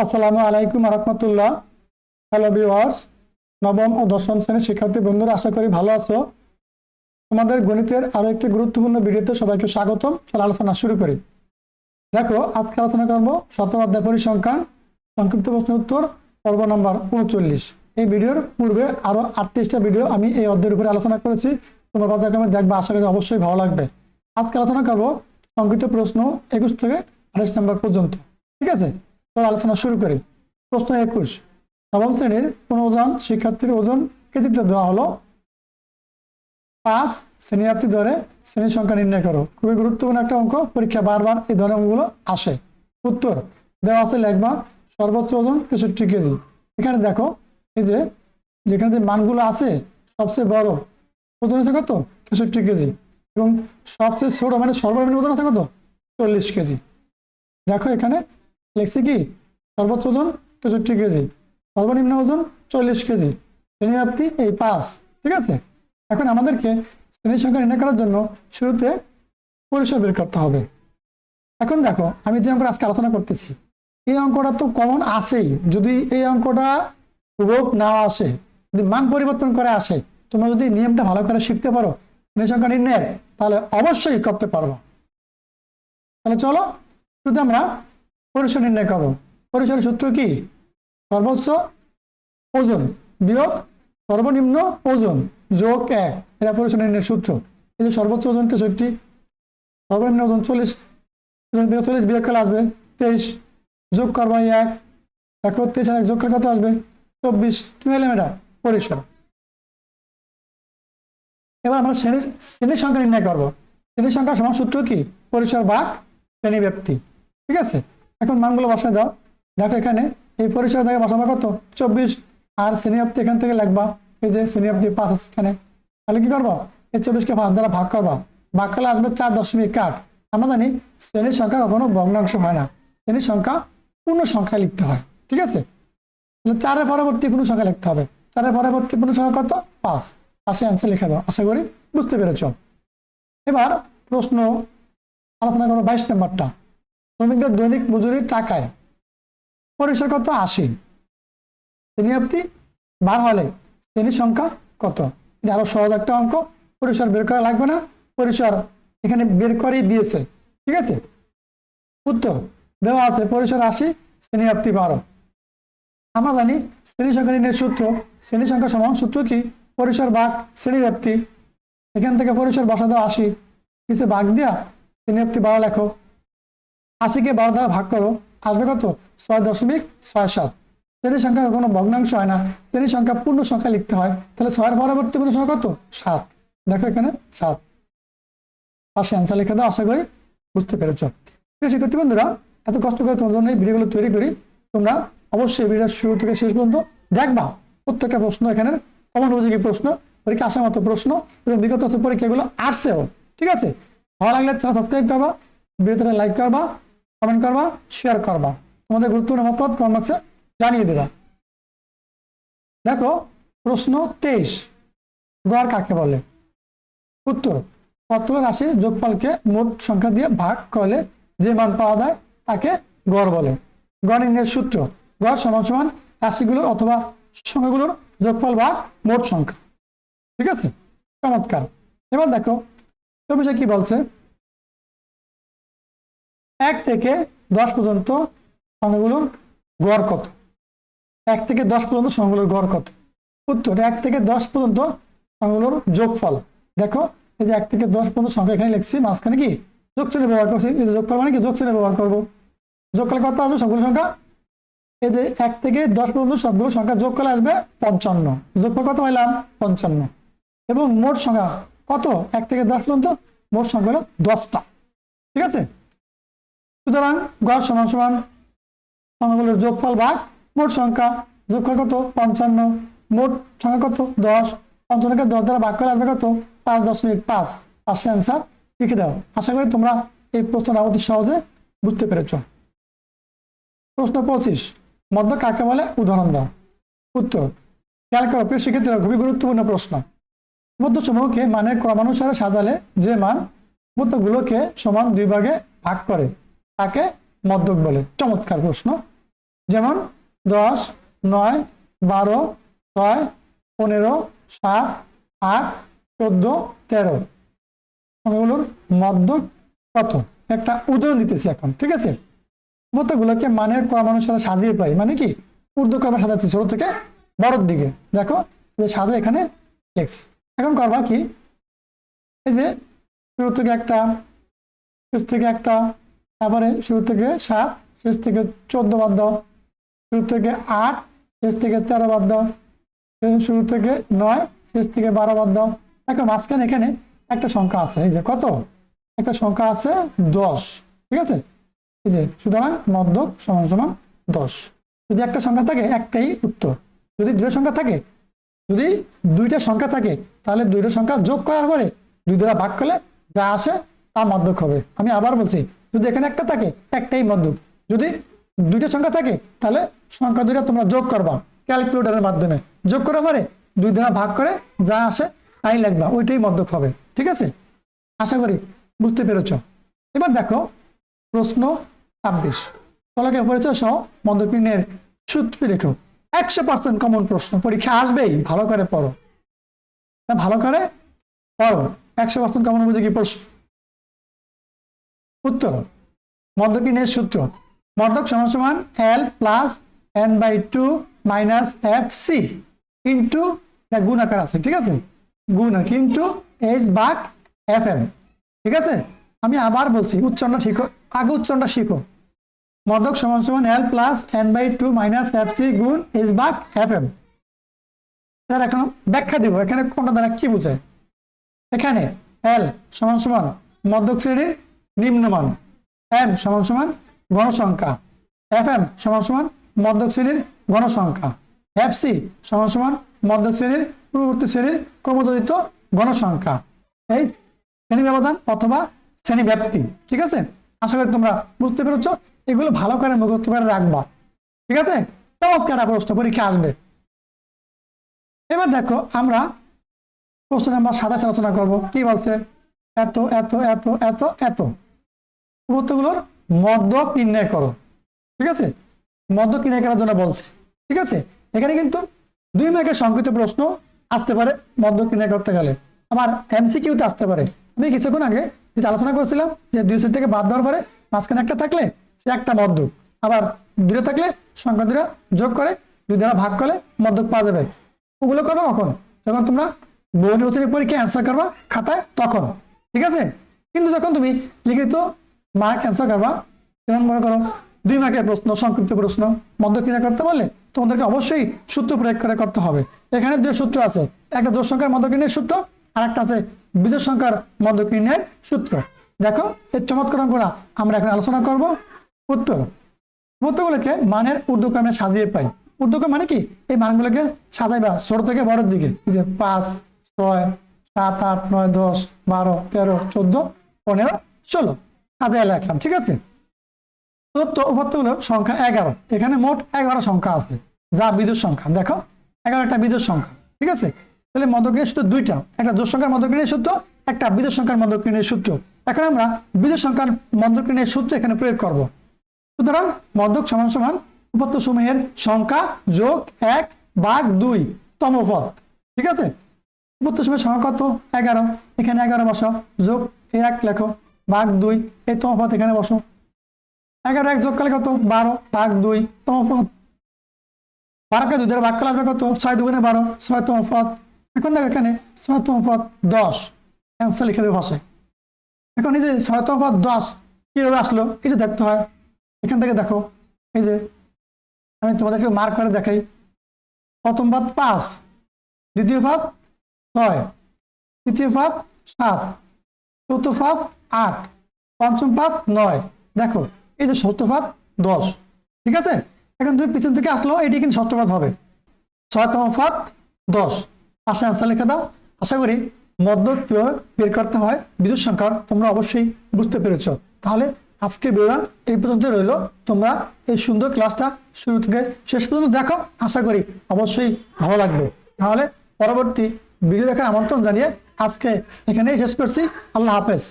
আসসালামু আলাইকুম রহমতুল্লাহ। Hello viewers, নবম ও দশম শ্রেণীর শিক্ষার্থী বন্ধুরা, আশা করি ভালো আছো। তোমাদের গণিতের আরো একটি গুরুত্বপূর্ণ ভিডিওতে সবাইকে স্বাগতম। চলো আলোচনা শুরু করি। দেখো, আজকে আলোচনা করবো 17 অধ্যায় পরিসংখ্যান সংক্ষিপ্ত প্রশ্ন উত্তর পর্ব নম্বর 39। এই ভিডিওর পূর্বে আরো 38টা ভিডিও আমি এই অধ্যায়ের উপরে আলোচনা করেছি। তোমরা পর্যায়ক্রমে দেখবা, আশা করি অবশ্যই ভালো লাগবে। আজকে আলোচনা করবো সংক্ষিপ্ত প্রশ্ন 21 থেকে 28 নম্বর পর্যন্ত। ঠিক আছে, তো আলোচনা শুরু করি। প্রশ্ন 21, নবম শ্রেণীর 15 জন শিক্ষার্থীর ওজন কেজিতে দেওয়া হলো। 5 শ্রেণীব্যাপ্তি ধরে শ্রেণীর সংখ্যা নির্ণয় করো। খুবই গুরুত্বপূর্ণ একটা অঙ্ক, পরীক্ষা বারবার এই ধরনের অঙ্কগুলো আসে। উত্তর দেওয়া আছে, লেখবা সর্বোচ্চ ওজন 63 কেজি। এখানে দেখো, এই যে যেখানে যে মানগুলো আছে, সবচেয়ে বড় ওজন আছে কত? 63 কেজি। এবং সবচেয়ে ছোট মানে সর্বনিম্ন ওজন আছে কত? 40 কেজি। দেখো এখানে লিখছি কি, সর্বোচ্চ ওজন 63 কেজি, সর্বনিম্ন ওজন 40 কেজি, শ্রেণীব্যাপ্তি এই 5। ঠিক আছে, এখন আমাদেরকে শ্রেণীর সংখ্যা নির্ণয় করার জন্য শুরুতে পরিসর বের করতে হবে। এখন দেখো, আমি যে অঙ্কটা আজকে আলোচনা করতেছি, এই অঙ্কটা তো কমন আসেই। যদি এই অঙ্কটা রূপ না আসে, যদি মান পরিবর্তন করে আসে, তোমরা যদি নিয়মটা ভালো করে শিখতে পারো শ্রেণীর সংখ্যা নির্ণয়ের, তাহলে অবশ্যই করতে পারবো। তাহলে চলো শুরুতে আমরা পরিসর নির্ণয় করবো। পরিসরের সূত্র কি? সর্বোচ্চ ওজন বিয়োগ সর্বনিম্ন ওজন যোগ 1, এটা পরিসর নির্ণয়ের সূত্র। এই যে সর্বোচ্চ ওজন 63, সর্বনিম্ন ওজন 40, 40 বিয়োগ করলে আসবে 23, যোগ করবো 1, দেখো 23 আর 1 যোগ করলে কত আসবে? 24। কি হলাম? এটা পরিসর। এবার আমরা শ্রেণীর সংখ্যা নির্ণয় করবো। শ্রেণীর সংখ্যা সমান সূত্র কি? পরিসর ভাগ শ্রেণী ব্যাপ্তি। ঠিক আছে, এখন মানগুলো বসায় দাও। দেখো এখানে এই পরিসর থেকে বসাবো কত? 24, আর শ্রেণীব্যাপ্তি এখান থেকে লিখবা। এই যে শ্রেণীব্যাপ্তি 5 আছে এখানে, তাহলে কি করবো? এই 24কে 5 দ্বারা ভাগ করবা, ভাগ করলে আসবে 4.8। আমরা জানি শ্রেণীর সংখ্যা কখনো ভগ্নাংশ হয় না, শ্রেণীর সংখ্যা পূর্ণ সংখ্যা লিখতে হয়। ঠিক আছে, তাহলে 4-এর পরবর্তী পূর্ণ সংখ্যা লিখতে হবে। 4-এর পরবর্তী পূর্ণ সংখ্যা কত? 5। পাশে অ্যান্সার লিখে দাও। আশা করি বুঝতে পেরেছ। এবার প্রশ্ন আলোচনা করবো 22 নম্বরটা। শ্রমিকদের দৈনিক মজুরির টাকায় পরিসর কত? 80। শ্রেণীব্যাপ্তি বার হলে শ্রেণীর সংখ্যা কত? এটা আরো সহজ একটা অঙ্ক, পরিসর বের করা লাগবে না, পরিসর এখানে বের করেই দিয়েছে। ঠিক আছে, উত্তর দেওয়া আছে পরিসর 80, শ্রেণীব্যাপ্তি 12। আমরা জানি শ্রেণী সংখ্যা নির্ণয়ের সূত্র, শ্রেণী সংখ্যা সমান সূত্র কি? পরিসর ভাগ শ্রেণীব্যাপ্তি। এখান থেকে পরিসর বসা দাও 80, কিছু ভাগ দিয়া শ্রেণীব্যাপ্তি 12 লেখো। 80কে 12 দ্বারা ভাগ করো, আসবে কত? 6.67। শ্রেণীর সংখ্যা কোনো ভগ্নাংশ হয় না, শ্রেণীর সংখ্যা পূর্ণ সংখ্যা লিখতে হয়। তাহলে 6-এর পরবর্তী পূর্ণ সংখ্যা কত? 7। দেখো এখানে 7, পাশে অ্যান্সার লিখে দাও। আশা করি বুঝতে পেরেছ। শিক্ষার্থী বন্ধুরা, এত কষ্ট করে তোমার জন্য এই ভিডিওগুলো তৈরি করি, তোমরা অবশ্যই ভিডিও শুরু থেকে শেষ পর্যন্ত দেখবা। প্রত্যেকটা প্রশ্ন এখানে কমন উপযোগী প্রশ্ন, পরীক্ষা আসার মতো প্রশ্ন, এবং বিগত পরীক্ষাগুলো আসছেও। ঠিক আছে, ভালো লাগলে চ্যানেল সাবস্ক্রাইব করবা, ভিডিওতে লাইক করবা, কমেন্ট করবা, শেয়ার করবা, তোমাদের গুরুত্বপূর্ণ মতামত কমেন্ট বক্সে জানিয়ে দেবা। দেখো প্রশ্ন 23, গড় কাকে বলে? উত্তর কতগুলো রাশির যোগফলকে মোট সংখ্যা দিয়ে ভাগ করলে যে মান পাওয়া যায় তাকে গড় বলে। গড় নির্ণয়ের সূত্র, গড় সমান সমান রাশিগুলোর অথবা সংখ্যাগুলোর যোগফল ভাগ মোট সংখ্যা। ঠিক আছে, চমৎকার। এবার দেখো তো বিষয় কি বলছে, 1 থেকে 10 পর্যন্ত সংখ্যাগুলোর গড় কত? 1 থেকে 10 পর্যন্ত সংখ্যাগুলোর গড় কত? উত্তর 1 থেকে 10 পর্যন্ত সংখ্যাগুলোর যোগফল। দেখো এই যে 1 থেকে 10 পর্যন্ত সংখ্যা এখানে লিখছি, মাঝখানে কি যোগ চিহ্ন ব্যবহার করছি। এই যে যোগফল মানে কি, যোগ চিহ্ন ব্যবহার করবো। যোগ করলে কত আসবে? সবগুলো সংখ্যা, এই যে 1 থেকে 10 পর্যন্ত সবগুলো সংখ্যা যোগ করলে আসবে 55। যোগফল কত পাইলাম? 55। এবং মোট সংখ্যা কত? 1 থেকে 10 পর্যন্ত মোট সংখ্যা হলো 10টা। ঠিক আছে, সুতরাং গড় সমান সমান সংখ্যাগুলোর যোগফল ভাগ মোট সংখ্যা। যোগফল কত? 55। মোট সংখ্যা কত? 10। 55কে 10 দ্বারা ভাগ করে আসবে কত? 5.5। পাশে অ্যান্সার লিখে দাও। আশা করি তোমরা এই প্রশ্নটা অতি সহজে বুঝতে পেরেছ। প্রশ্ন 25, মধ্য কাকে বলে? উদাহরণ দাও। উত্তর খেয়াল করো প্রিয় শিক্ষার্থীরা, খুবই গুরুত্বপূর্ণ প্রশ্ন। মধ্যসমূহকে মানের ক্রমানুসারে সাজালে যে মান মধ্যগুলোকে সমান 2 ভাগে ভাগ করে তাকে মধ্যক বলে। চমৎকার প্রশ্ন। যেমন 10, 9, 12, 6, 15, 7, 8, 14, 13 সংখ্যাগুলোর মধ্যক কত? একটা উদাহরণ দিতেছি এখন, ঠিক আছে? মধ্যগুলোকে মানের ক্রম অনুসারে সাজিয়ে পাই, মানে কি ঊর্ধ্বক্রমে সাজাচ্ছি ছোট থেকে বড়র দিকে। দেখো যে সাজা এখানে লিখছি। এখন করবা কি, এই যে শুরু থেকে একটা, শেষ থেকে একটা, তারপরে শুরু থেকে 7, শেষ থেকে 14 বাদ দাও, শুরু থেকে 8, শেষ থেকে 13 বাদ দাও, শুরু থেকে 9, শেষ থেকে 12 বাদ দাও। এখন মাঝখানে এখানে একটা সংখ্যা আছে, এই যে কত? একটা সংখ্যা আছে 10, ঠিক আছে? এই যে সুতরাং মধ্যক সমান সমান 10। যদি একটা সংখ্যা থাকে একটাই উত্তর, যদি দুইটা সংখ্যা থাকে, যদি দুইটা সংখ্যা থাকে তাহলে দুইটা সংখ্যা যোগ করার পরে 2 দ্বারা ভাগ করলে যা আসে তা মধ্যক হবে। আমি আবার বলছি, যদি এখানে একটা থাকে একটাই মধ্যক, যদি দুইটা সংখ্যা থাকে তাহলে সংখ্যা দুইটা তোমরা যোগ করবা ক্যালকুলেটরের মাধ্যমে, যোগ করার পরে 2 দ্বারা ভাগ করে যা আসে তাই লিখবা, ওইটাই মধ্যক হবে, ঠিক আছে? আশা করি বুঝতে পেরেছ। এবার দেখো প্রশ্ন 26, ফলকে পরিচয় সহ মধ্যবিন্নের সূত্র লেখো। 100% কমন প্রশ্ন, পরীক্ষা আসবেই, ভালো করে পড়ো, ভালো করে পড়ো। 100% কমন বুঝে কি প্রশ্ন? উত্তর মধ্যবিন্নের সূত্র, মধ্যক সমান সমান L plus n/2 minus FC into, গুণ আকার আছে, ঠিক আছে? গুণ ইন্টু H ভাগ FM, ঠিক আছে? আমি আবার বলছি, উচ্চারণটা শিখো, আগে উচ্চারণটা শিখো। মধ্যক সমান সমান L plus n/2 minus FC গুণ H ভাগ FM। এবার এখন ব্যাখ্যা দিব, এখানে কোনটা দ্বারা কি বোঝায়। এখানে L সমান সমান মধ্যক শ্রেণীর নিম্নমান, n সমান সমান গণসংখ্যা, FM সমান সমান মধ্যক শ্রেণীর গণসংখ্যা, FC সমান সমান মধ্যক শ্রেণীর পূর্ববর্তী শ্রেণীর ক্রমোদ্দীত গণসংখ্যা, এই শ্রেণী ব্যবধান অথবা শ্রেণী ব্যাপ্তি, ঠিক আছে? আশা করি তোমরা বুঝতে পেরেছ। এগুলো ভালো করে মুখস্থ করে রাখবা, ঠিক আছে? চমৎকার প্রশ্ন, পরীক্ষা আসবে। এবার দেখো আমরা প্রশ্ন নাম্বার 27 আলোচনা করব। কি বলছে? এত এত এত এত এত উত্তরগুলোর মধ্যক নির্ণয় করো, ঠিক আছে? মধ্যক নির্ণয় করার জন্য বলছে, ঠিক আছে? এখানে কিন্তু 2 মার্কের সংক্ষিপ্ত প্রশ্ন আসতে পারে মধ্যক নির্ণয় করতে গেলে, আবার MCQতে আসতে পারে। আমি কিছুক্ষণ আগে যেটা আলোচনা করেছিলাম যে 2 সেট থেকে বাদ দেওয়ার পরে মাঝখানে একটা থাকলে সে একটা মধ্যক, আবার 2টা থাকলে সংখ্যা 2টা যোগ করে 2 দ্বারা ভাগ করলে মধ্যক পাওয়া যাবে। ওগুলো করবো কখন? যখন তোমরা বহুনির্বাচনী পরীক্ষায় অ্যান্সার করবা খাতায়, তখন, ঠিক আছে? কিন্তু যখন তুমি লিখিত মার্ক অ্যান্সার করবা, যেমন মনে করো 2 মার্কের প্রশ্ন, সংক্ষিপ্ত প্রশ্ন, মধ্যক নির্ণয় করতে পারলে তোমাদেরকে অবশ্যই সূত্র প্রয়োগ করে করতে হবে। এখানে 2 সূত্র আছে, একটা জোড় সংখ্যার মধ্যক নির্ণয়ের সূত্র, আর একটা আছে বিজোড় সংখ্যার মধ্যক নির্ণয়ের সূত্র। দেখো এই চমৎকার অঙ্কটা আমরা এখন আলোচনা করব। উত্তর, উত্তরগুলোকে মানের ঊর্ধ্বক্রমে সাজিয়ে পাই। ঊর্ধ্বক্রম মানে কি? এই মানগুলোকে সাজাইবা ছোট থেকে বড়ের দিকে, এই যে 5, 6, 7, 8, 9, 10, 12, 13, 14, 15, 16 সাজাই রাখলাম, ঠিক আছে? তথ্য উপাত্তগুলোর সংখ্যা 11। এখানে মোট 11 সংখ্যা আছে, যা বিজোড় সংখ্যা। দেখো 11 একটা বিজোড় সংখ্যা, ঠিক আছে? তাহলে মধ্যক নির্ণয়ের সূত্র 2টা, একটা জোড় সংখ্যার মধ্যক নির্ণয়ের সূত্র, একটা বিজোড় সংখ্যার মধ্যক নির্ণয়ের সূত্র। এখন আমরা বিজোড় সংখ্যার মধ্যক নির্ণয়ের সূত্র এখানে প্রয়োগ করব। সুতরাং মধ্যক সমান সমান উপাত্ত সমূহের সংখ্যা যোগ 1 ভাগ 2 তম পদ, ঠিক আছে? উপাত্ত সমূহের সংখ্যা কত? 11, এখানে 11 বসাও, যোগ 1 লেখো, ভাগ 2 এই তম পদ এখানে বসো। 11 1 যোগ করলে কত? 12 ভাগ 2 তম পদ। 12কে 2 দ্বারা ভাগ করলে আসবে কত? 6 2 12, 6 তম পদ। এখন দেখো এখানে 6 তম পদ 10, অ্যান্সার লিখে দেবে ভাষায়। এখন এই যে 6 তম পদ 10 কিভাবে আসলো এটা দেখতে হয়। এখান থেকে দেখো, এই যে আমি তোমাদেরকে মার্ক করে দেখাই। প্রথম পদ 5, দ্বিতীয় পদ 6, তৃতীয় পদ 7, চতুর্থ পদ 8, পঞ্চম পদ 9। দেখো এই যে ষষ্ঠ পদ 10, ঠিক আছে? এখন তুমি পিছন থেকে আসলো, এটি কিন্তু ষষ্ঠ পদ হবে। 6তম পদ 10, পাশে আনসার লিখে দাও। আশা করি মধ্যক কিভাবে বের করতে হয় বিজোড় সংখ্যার তোমরা অবশ্যই বুঝতে পেরেছ। তাহলে আজকের ভিডিওটা এই পর্যন্ত রইল। তোমরা এই সুন্দর ক্লাসটা শুরু থেকে শেষ পর্যন্ত দেখো, আশা করি অবশ্যই ভালো লাগবে। তাহলে পরবর্তী ভিডিও দেখার আমন্ত্রণ জানিয়ে আজকে এখানেই শেষ করছি। আল্লাহ হাফেজ।